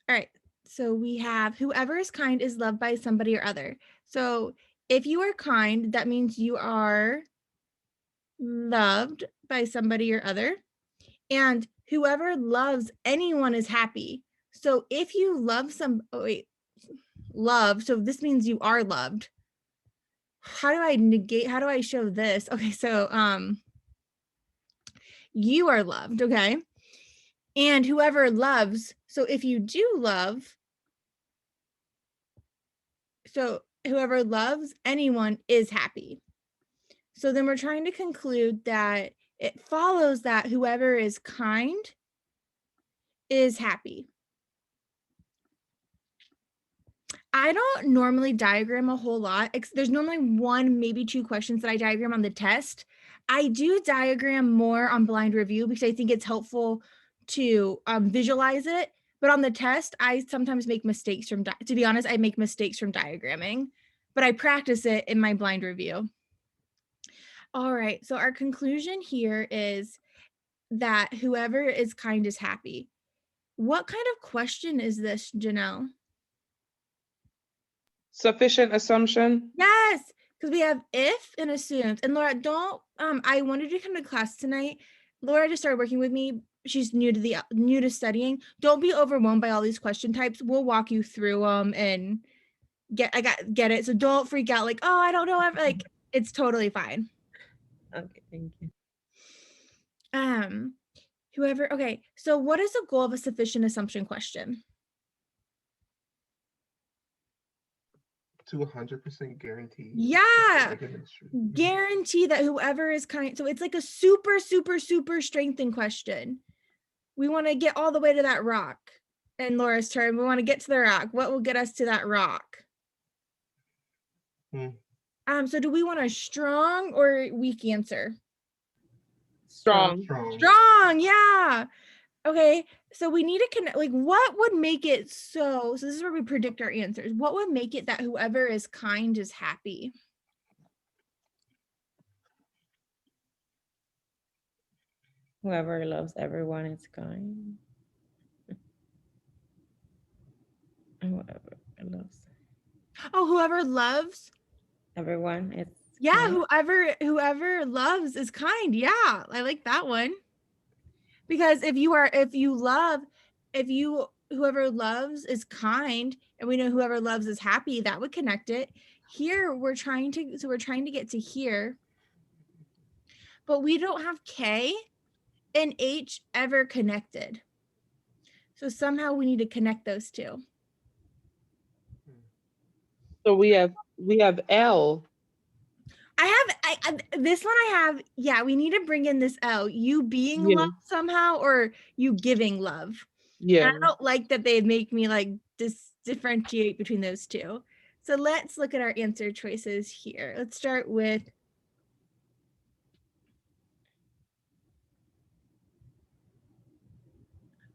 All right. So we have whoever is kind is loved by somebody or other. So if you are kind, that means you are loved by somebody or other. And whoever loves anyone is happy. So if you love love, so this means you are loved. How do I show this? Okay, so you are loved, okay? And whoever loves, so if you do love, so whoever loves anyone is happy. So then we're trying to conclude that it follows that whoever is kind is happy. I don't normally diagram a whole lot. There's normally one, maybe two questions that I diagram on the test. I do diagram more on blind review because I think it's helpful to visualize it. But on the test, I sometimes make mistakes to be honest, I make mistakes from diagramming, but I practice it in my blind review. All right, so our conclusion here is that whoever is kind is happy. What kind of question is this, Janelle? Sufficient assumption. Yes, because we have if and assumes. And Laura, don't I wanted you to come to class tonight. Laura just started working with me. She's new to studying. Don't be overwhelmed by all these question types. We'll walk you through them and get it. So don't freak out like, oh, I don't know. Like it's totally fine. Okay, thank you. Okay, so what is the goal of a sufficient assumption question? To 100% guarantee. Yeah, guarantee that whoever is kind. So it's like a super, super, super strengthened question. We want to get all the way to that rock. And Laura's turn. We want to get to the rock. What will get us to that rock? So do we want a strong or weak answer? Strong. Strong, yeah. Okay, so we need to connect, like what would make it so this is where we predict our answers. What would make it that whoever is kind is happy? Whoever loves everyone is kind. Whoever loves. Oh, whoever loves Everyone is kind? Whoever loves is kind. Yeah, I like that one. Because whoever loves is kind, and we know whoever loves is happy, that would connect it. Here we're trying to get to here, but we don't have K and H ever connected. So somehow we need to connect those two. So we have L. This one I have, yeah, we need to bring in this L, you being loved somehow, or you giving love. Yeah. And I don't like that they make me like differentiate between those two. So let's look at our answer choices here. Let's start with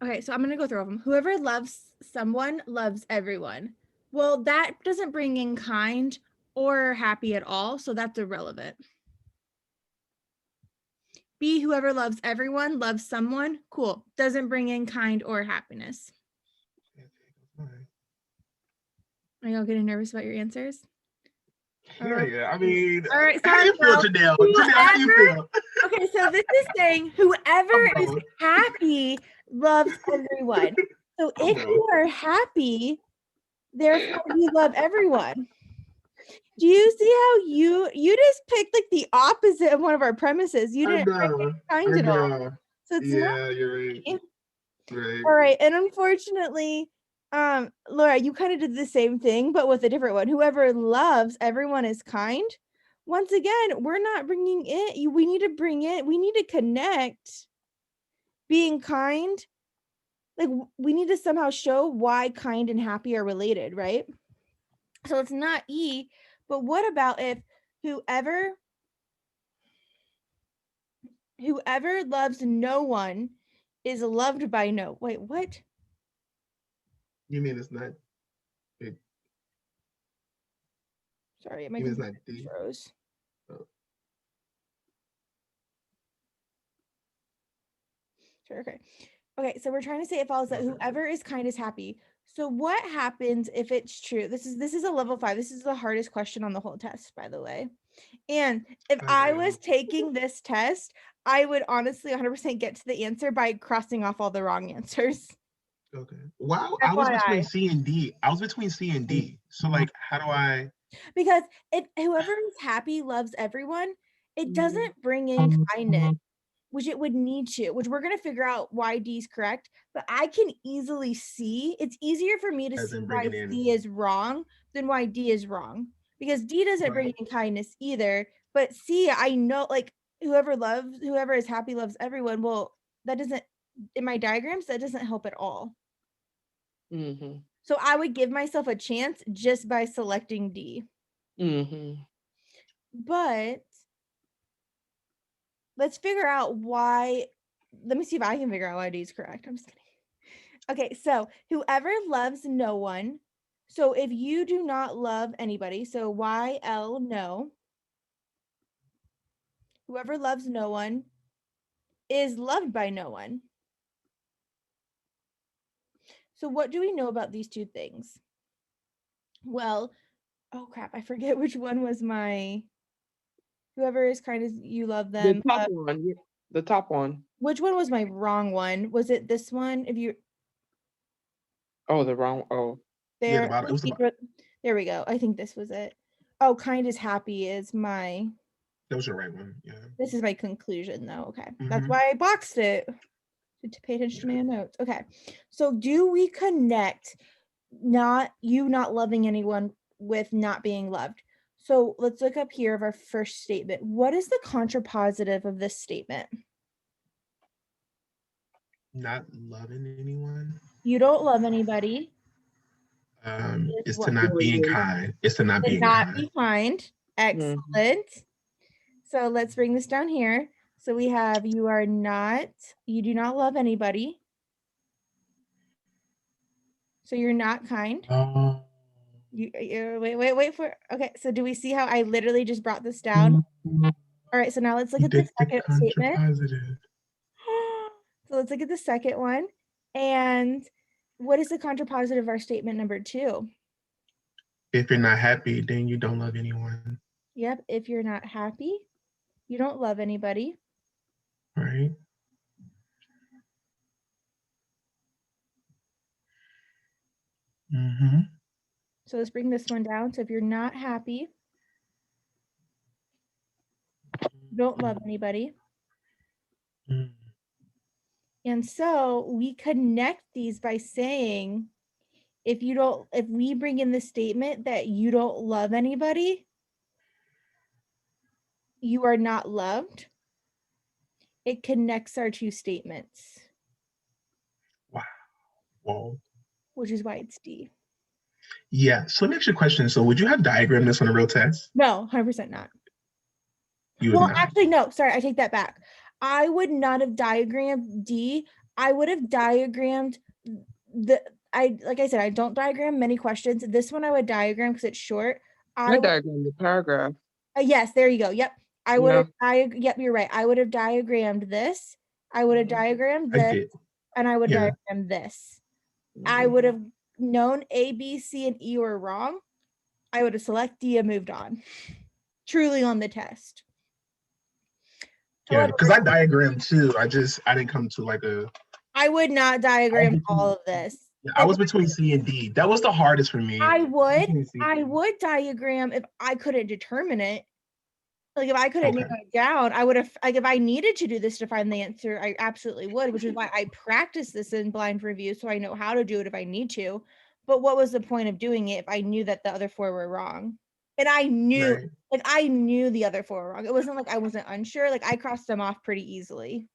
okay, so I'm gonna go through all of them. Whoever loves someone loves everyone. Well, that doesn't bring in kind or happy at all, so that's irrelevant. B, whoever loves everyone loves someone. Cool. Doesn't bring in kind or happiness. Are y'all getting nervous about your answers? Yeah. I mean, all right. How you feel, Janelle? Janelle, how you feel? Okay, so this is saying whoever is happy loves everyone. So if you are happy, therefore you love everyone. Do you see how you just picked like the opposite of one of our premises? You didn't kind at all. So it's you're right. Right. All right, and unfortunately, Laura, you kind of did the same thing, but with a different one. Whoever loves everyone is kind. Once again, we're not bringing it. We need to bring it. We need to connect being kind. Like we need to somehow show why kind and happy are related, right? So it's not E, but what about if whoever loves no one is loved by no. Wait, what? You mean it's not? Sorry, my computer froze. Oh. Sure, okay. Okay, so we're trying to say it follows that whoever is kind is happy. So what happens if it's true? This is a level 5. This is the hardest question on the whole test, by the way. And if I I know. was taking this test, I would honestly 100% get to the answer by crossing off all the wrong answers. Okay. Wow, I was between FYI. C and D. I was between C and D. So like, how do I? Because if whoever is happy loves everyone, it doesn't bring in kindness, which it would need to, which we're going to figure out why D is correct. But I can easily see, it's easier for me to see Doesn't bring why it in. C is wrong than why D is wrong. Because D doesn't bring Right. in kindness either. But C, I know, like, whoever is happy loves everyone. Well, that doesn't, in my diagrams, that doesn't help at all. Mm-hmm. So I would give myself a chance just by selecting D. Mm-hmm. But let's figure out why. Let me see if I can figure out why D is correct. I'm just kidding. Okay, so whoever loves no one. So if you do not love anybody, so YL no. Whoever loves no one is loved by no one. So what do we know about these two things? Well, oh crap, I forget which one was my. Whoever is kind as you love The them. top one. The top one. Which one was my wrong one? Was it this one? If you Oh, the wrong. Oh. Yeah, the there, bottom. It was the bottom. there we go. I think this was it. Oh, kind is happy is my. That was your right one. Yeah. This is my conclusion though. Okay. That's Mhm. why I boxed it. To pay attention to my own notes. Okay. So do we connect you not loving anyone with not being loved? So let's look up here of our first statement. What is the contrapositive of this statement? Not loving anyone. You don't love anybody. It's what to not being kind. It's to not Did being not kind. be kind. Excellent. So let's bring this down here. So we have you do not love anybody. So you're not kind. Oh. Wait for okay. So do we see how I literally just brought this down? All right, so now let's look You at the did the second statement. contrapositive. So let's look at the second one. And what is the contrapositive of our statement number 2? If you're not happy, then you don't love anyone. Yep, if you're not happy, you don't love anybody. Right? Mm-hmm. So let's bring this one down. So if you're not happy, you don't love anybody. Mm. And so we connect these by saying, if we bring in the statement that you don't love anybody, you are not loved, it connects our two statements. Wow. Whoa. Which is why it's D. Yeah. So let me ask you a question. So would you have diagrammed this on a real test? No, 100% not. You would Well, not. actually, no, sorry, I take that back. I would not have diagrammed D. I would have diagrammed like I said, I don't diagram many questions. This one I would diagram because it's short. I diagrammed the paragraph. Yes, there you go. Yep. I would Yeah. have yep, you're right. I would have diagrammed this. I would have diagrammed I this, did. and I would Yeah. diagram this. I would have known A, B, C, and E were wrong. I would have selected D and moved on. Truly on the test. Yeah, because I diagrammed too. I didn't come to like a. I would not diagram all of this. Yeah, I was between C and D. That was the hardest for me. I would diagram if I couldn't determine it. Like if I couldn't narrow it down, I would have, like if I needed to do this to find the answer, I absolutely would, which is why I practice this in blind review so I know how to do it if I need to. But what was the point of doing it if I knew that the other 4 were wrong? And I knew, Right. like I knew the other 4 were wrong. It wasn't like I wasn't unsure. Like I crossed them off pretty easily.